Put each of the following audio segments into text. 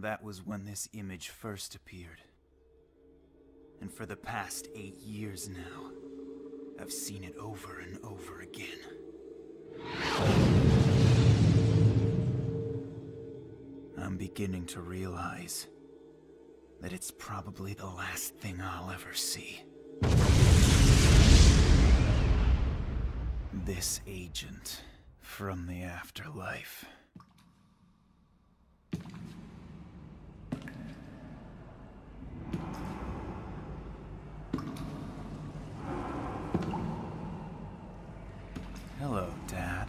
That was when this image first appeared. And for the past 8 years now, I've seen it over and over again. I'm beginning to realize that it's probably the last thing I'll ever see. This agent from the afterlife. Hello, Dad.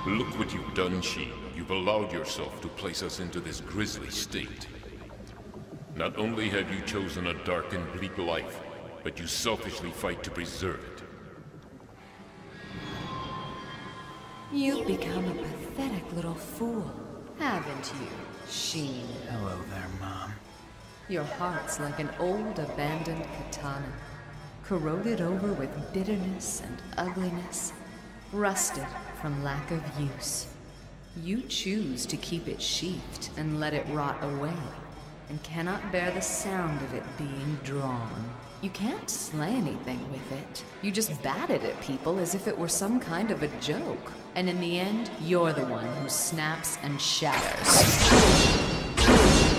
Look what you've done, Sheen. You've allowed yourself to place us into this grisly state. Not only have you chosen a dark and bleak life, but you selfishly fight to preserve it. You've become a pathetic little fool, haven't you, Sheen? Hello there, Mom. Your heart's like an old abandoned katana, corroded over with bitterness and ugliness, rusted from lack of use. You choose to keep it sheathed and let it rot away, and cannot bear the sound of it being drawn. You can't slay anything with it. You just bat it at people as if it were some kind of a joke. And in the end, you're the one who snaps and shatters.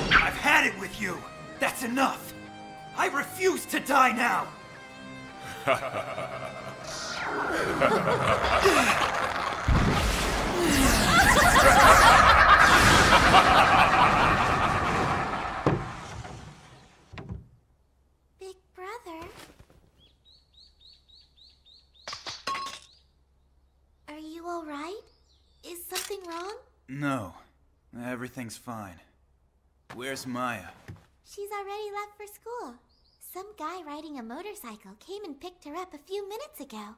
I've had it with you! That's enough! I refuse to die now! Big brother? Are you all right? Is something wrong? No. Everything's fine. Where's Maya? She's already left for school. Some guy riding a motorcycle came and picked her up a few minutes ago.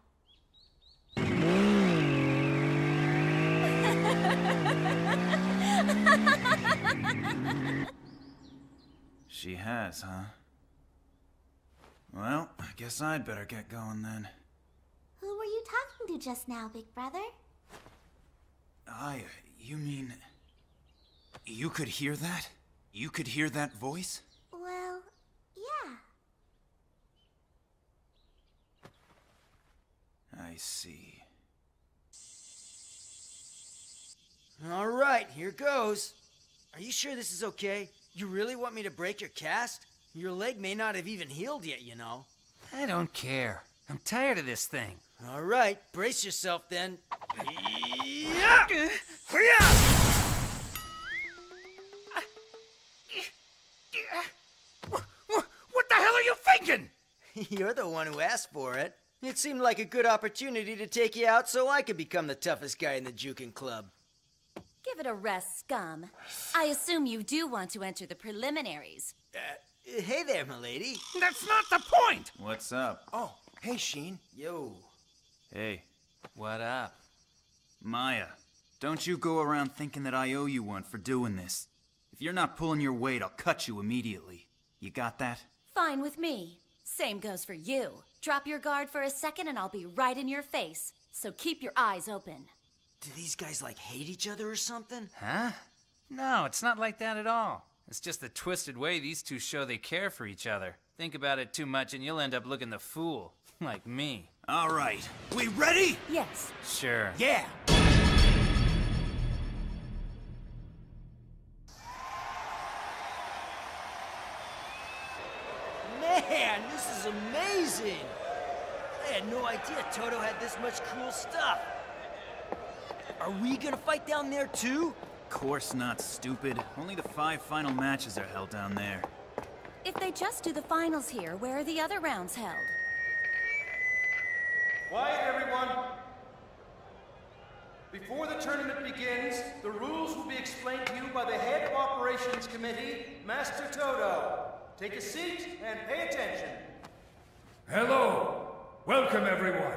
She has, huh? Well, I guess I'd better get going then. Who were you talking to just now, big brother? You mean... You could hear that? You could hear that voice? Well, yeah. I see. All right, here goes. Are you sure this is okay? You really want me to break your cast? Your leg may not have even healed yet, you know. I don't care. I'm tired of this thing. All right, brace yourself then. What the hell are you thinking? You're the one who asked for it. It seemed like a good opportunity to take you out so I could become the toughest guy in the juking club. Give it a rest, scum. I assume you do want to enter the preliminaries. Hey there, milady. That's not the point! What's up? Oh, hey, Sheen. Yo. Hey, What up? Maya, don't you go around thinking that I owe you one for doing this. If you're not pulling your weight, I'll cut you immediately. You got that? Fine with me. Same goes for you. Drop your guard for a second and I'll be right in your face. So keep your eyes open. Do these guys, like, hate each other or something? Huh? No, it's not like that at all. It's just the twisted way these two show they care for each other. Think about it too much and you'll end up looking the fool. Like me. All right. We ready? Yes. Sure. Yeah. Man, this is amazing! I had no idea Toto had this much cool stuff. Are we gonna fight down there too? Course not, stupid. Only the 5 final matches are held down there. If they just do the finals here, where are the other rounds held? Quiet, everyone! Before the tournament begins, the rules will be explained to you by the head of Operations Committee, Master Toto. Take a seat and pay attention. Hello! Welcome, everyone.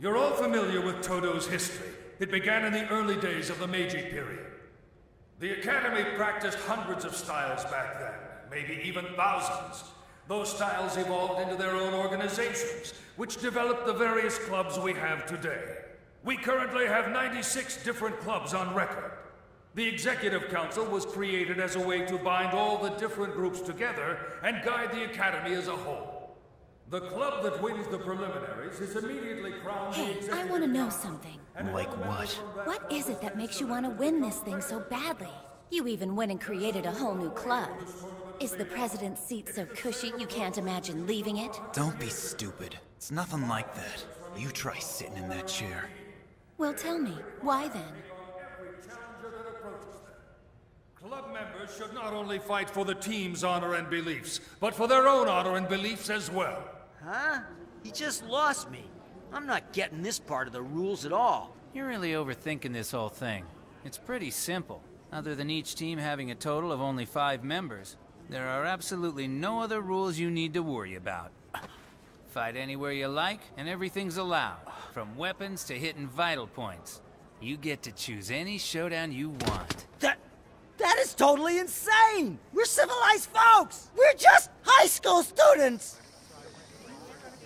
You're all familiar with Toto's history. It began in the early days of the Meiji period. The Academy practiced hundreds of styles back then, maybe even thousands. Those styles evolved into their own organizations, which developed the various clubs we have today. We currently have 96 different clubs on record. The Executive Council was created as a way to bind all the different groups together and guide the Academy as a whole. The club that wins the preliminaries is immediately crowned the Hey, Executive I want to know Council. something. Like what? What is it that makes you want to win this thing so badly? You even went and created a whole new club. Is the president's seat so cushy you can't imagine leaving it? Don't be stupid. It's nothing like that. You try sitting in that chair. Well, tell me, why then? Club members should not only fight for the team's honor and beliefs, but for their own honor and beliefs as well. Huh? He just lost me. I'm not getting this part of the rules at all. You're really overthinking this whole thing. It's pretty simple. Other than each team having a total of only 5 members, there are absolutely no other rules you need to worry about. Fight anywhere you like, and everything's allowed. From weapons to hitting vital points. You get to choose any showdown you want. That is totally insane! We're civilized folks! We're just high school students!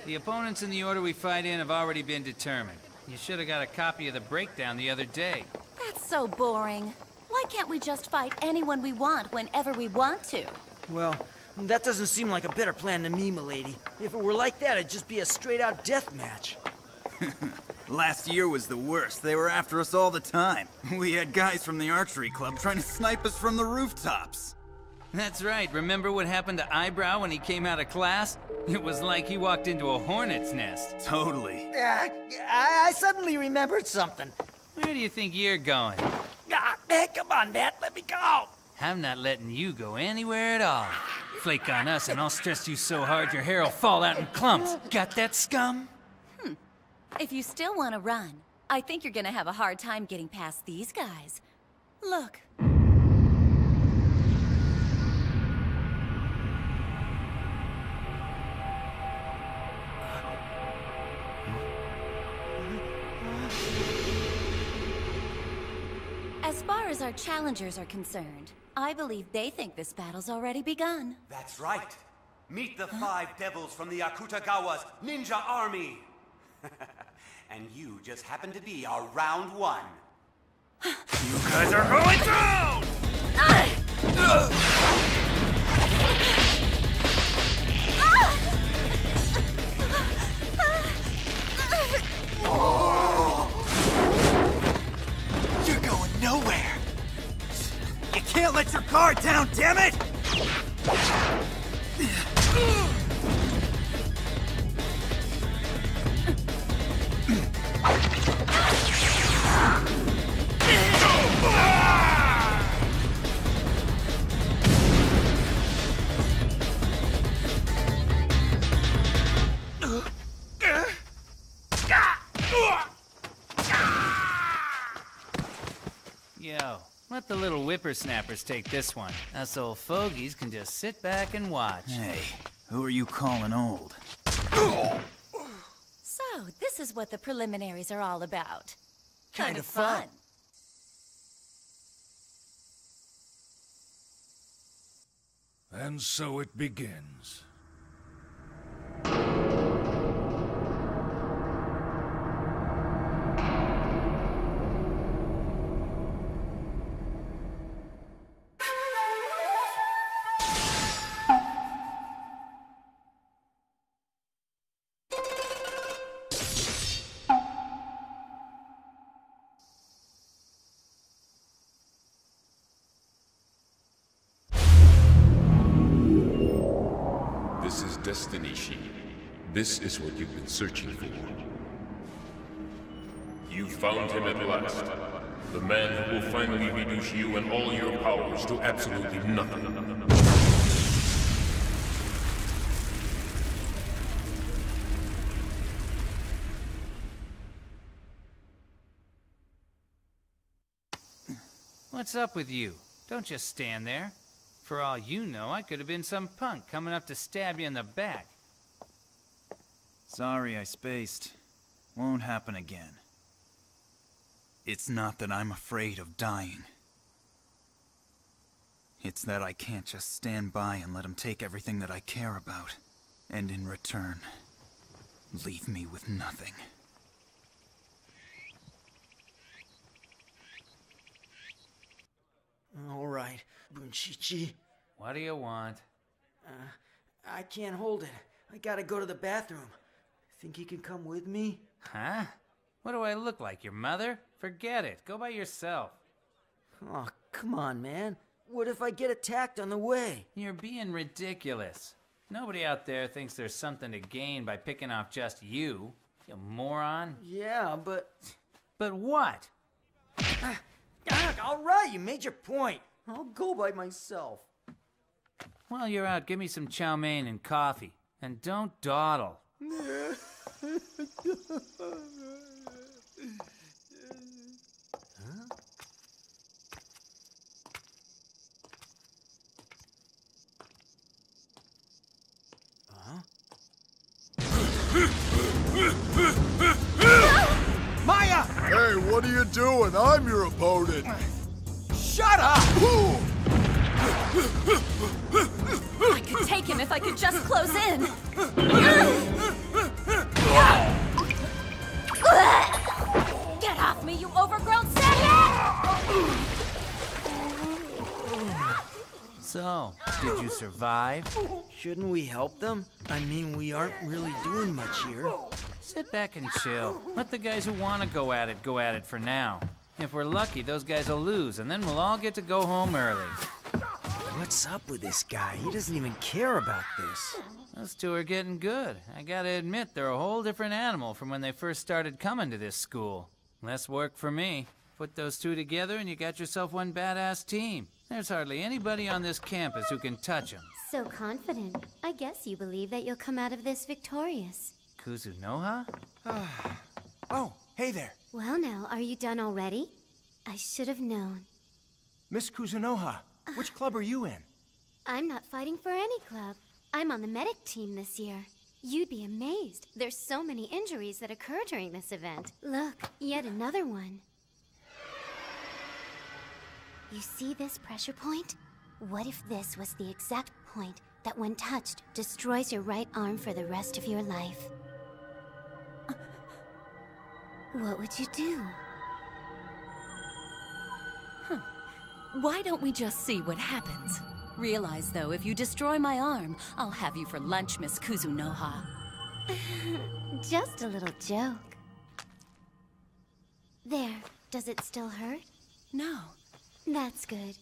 The opponents in the order we fight in have already been determined. You should have got a copy of the breakdown the other day. That's so boring. Why can't we just fight anyone we want whenever we want to? Well, that doesn't seem like a better plan to me, milady. If it were like that, it'd just be a straight-out death match. Last year was the worst. They were after us all the time. We had guys from the archery club trying to snipe us from the rooftops. That's right. Remember what happened to Eyebrow when he came out of class? It was like he walked into a hornet's nest. Totally. I suddenly remembered something. Where do you think you're going? Hey, come on, Dad, let me go! I'm not letting you go anywhere at all. Flake on us and I'll stress you so hard your hair will fall out in clumps. Got that, scum? If you still want to run, I think you're gonna have a hard time getting past these guys. Look. As far as our challengers are concerned, I believe they think this battle's already begun. That's right. Meet the 5 devils from the Akutagawa's ninja army. And you just happen to be our round 1. You guys are going down! You're going nowhere! You can't let your guard down, damn it! Yo, let the little whippersnappers take this one. Us old fogies can just sit back and watch. Hey, who are you calling old? So, this is what the preliminaries are all about. Kind of fun. And so it begins. This is Destiny Sheep. This is what you've been searching for. You found him at last. The man who will finally reduce you and all your powers to absolutely nothing. What's up with you? Don't just stand there. For all you know, I could have been some punk coming up to stab you in the back. Sorry I spaced. Won't happen again. It's not that I'm afraid of dying. It's that I can't just stand by and let him take everything that I care about. And in return, leave me with nothing. Chi-Chi. What do you want? I can't hold it. I gotta go to the bathroom. Think you can come with me? Huh? What do I look like, your mother? Forget it. Go by yourself. Oh, come on, man. What if I get attacked on the way? You're being ridiculous. Nobody out there thinks there's something to gain by picking off just you. You moron. Yeah, but... But what? All right, you made your point. I'll go by myself. While you're out, give me some chow mein and coffee. And don't dawdle. Maya! Hey, what are you doing? I'm your opponent. Shut up! I could take him if I could just close in. Get off me, you overgrown sandman! So, did you survive? Shouldn't we help them? I mean, we aren't really doing much here. Sit back and chill. Let the guys who want to go at it for now. If we're lucky, those guys will lose, and then we'll all get to go home early. What's up with this guy? He doesn't even care about this. Those two are getting good. I gotta admit, they're a whole different animal from when they first started coming to this school. Less work for me. Put those two together and you got yourself one badass team. There's hardly anybody on this campus who can touch them. So confident. I guess you believe that you'll come out of this victorious. Kuzunoha? Oh, hey there. Well now, are you done already? I should have known. Miss Kuzunoha, which club are you in? I'm not fighting for any club. I'm on the medic team this year. You'd be amazed. There's so many injuries that occur during this event. Look, yet another one. You see this pressure point? What if this was the exact point that, when touched, destroys your right arm for the rest of your life? What would you do? Why don't we just see what happens? Realize, though, if you destroy my arm, I'll have you for lunch, Miss Kuzunoha. Just a little joke. There. Does it still hurt? No. That's good.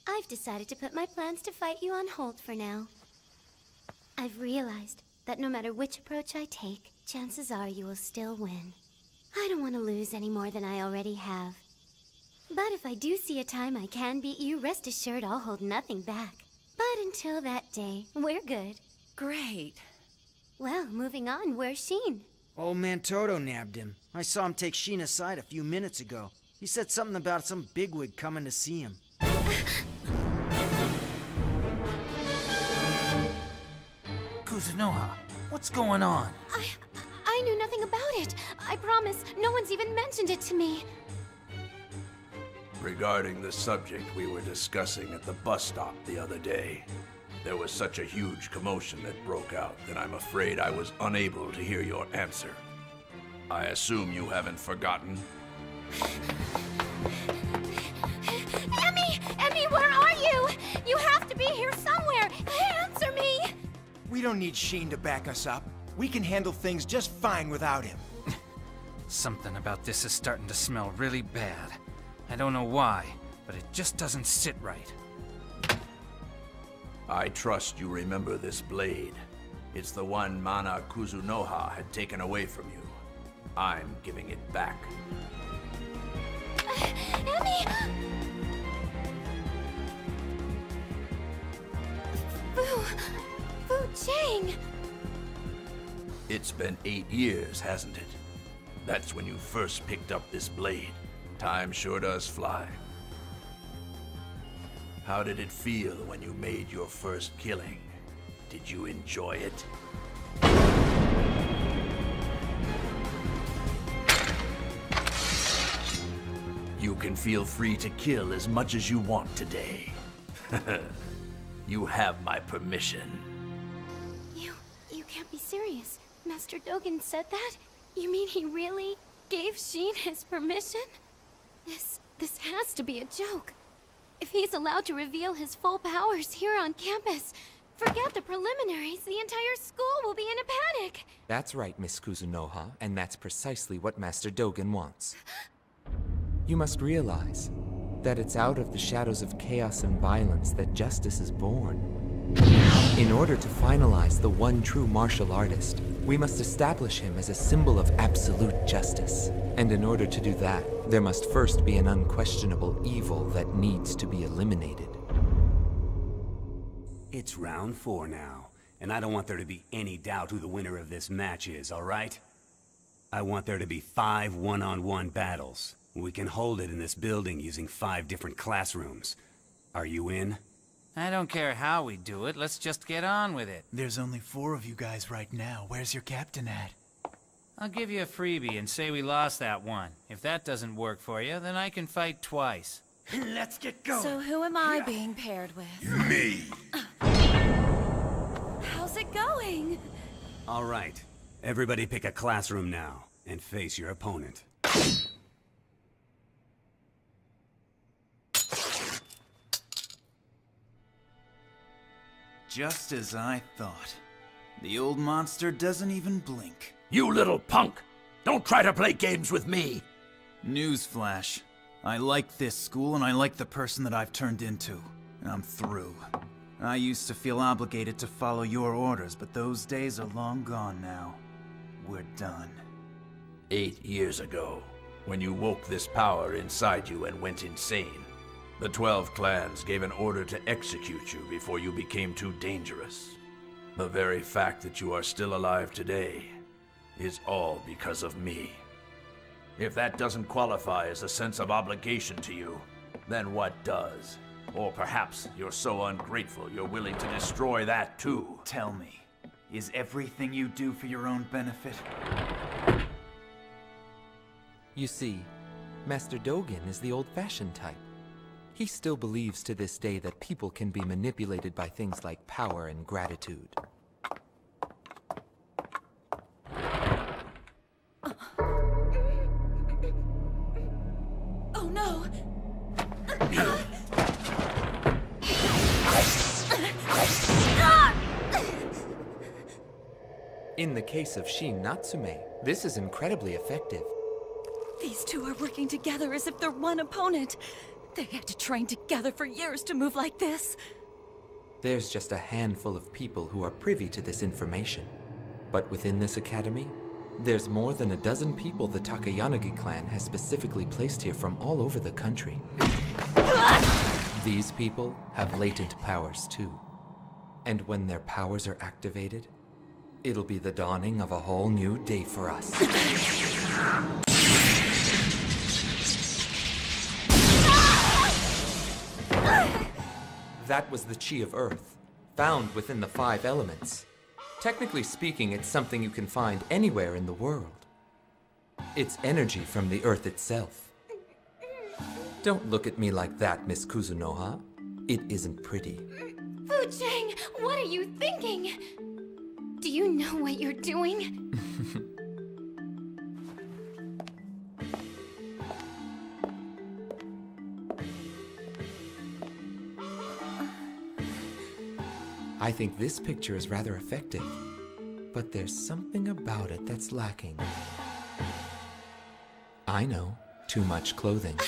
I've decided to put my plans to fight you on hold for now. I've realized that no matter which approach I take, chances are you will still win. I don't want to lose any more than I already have. But if I do see a time I can beat you, rest assured I'll hold nothing back. But until that day, we're good. Great. Well, moving on, where's Sheen? Old man Toto nabbed him. I saw him take Sheen aside a few minutes ago. He said something about some bigwig coming to see him. Kuzunoha, what's going on? I knew nothing about it. I promise, no one's even mentioned it to me. Regarding the subject we were discussing at the bus stop the other day, there was such a huge commotion that broke out that I'm afraid I was unable to hear your answer. I assume you haven't forgotten? Emmy, where are you? You have to be here somewhere. Answer me. We don't need Sheen to back us up. We can handle things just fine without him. Something about this is starting to smell really bad. I don't know why, but it just doesn't sit right. I trust you remember this blade. It's the one Mana Kuzunoha had taken away from you. I'm giving it back. Emmy! Fu Chang! It's been 8 years, hasn't it? That's when you first picked up this blade. Time sure does fly. How did it feel when you made your first killing? Did you enjoy it? You can feel free to kill as much as you want today. You have my permission. You can't be serious. Master Dogen said that? You mean he really gave Sheen his permission? This has to be a joke. If he's allowed to reveal his full powers here on campus, forget the preliminaries, the entire school will be in a panic. That's right, Miss Kuzunoha, and that's precisely what Master Dogen wants. You must realize that it's out of the shadows of chaos and violence that justice is born. In order to finalize the one true martial artist, we must establish him as a symbol of absolute justice. And in order to do that, there must first be an unquestionable evil that needs to be eliminated. It's round 4 now, and I don't want there to be any doubt who the winner of this match is, all right? I want there to be 5 one-on-one battles. We can hold it in this building using 5 different classrooms. Are you in? I don't care how we do it, let's just get on with it. There's only 4 of you guys right now. Where's your captain at? I'll give you a freebie and say we lost that one. If that doesn't work for you, then I can fight twice. Let's get going. So who am I being paired with? Me! How's it going? All right. Everybody pick a classroom now, and face your opponent. Just as I thought. The old monster doesn't even blink. You little punk! Don't try to play games with me! Newsflash. I like this school and I like the person that I've turned into. I'm through. I used to feel obligated to follow your orders, but those days are long gone now. We're done. 8 years ago, when you woke this power inside you and went insane, the 12 clans gave an order to execute you before you became too dangerous. The very fact that you are still alive today is all because of me. If that doesn't qualify as a sense of obligation to you, then what does? Or perhaps you're so ungrateful you're willing to destroy that too. Tell me, is everything you do for your own benefit? You see, Master Dogen is the old-fashioned type. He still believes to this day that people can be manipulated by things like power and gratitude. Oh no! In the case of Shin Natsume, this is incredibly effective. These two are working together as if they're one opponent. They had to train together for years to move like this. There's just a handful of people who are privy to this information. But within this academy, there's more than a dozen people the Takayanagi clan has specifically placed here from all over the country. These people have latent powers too. And when their powers are activated, it'll be the dawning of a whole new day for us. That was the Chi of Earth, found within the 5 elements. Technically speaking, it's something you can find anywhere in the world. It's energy from the Earth itself. Don't look at me like that, Miss Kuzunoha. It isn't pretty. Fu Cheng, what are you thinking? Do you know what you're doing? I think this picture is rather effective, but there's something about it that's lacking. I know, too much clothing.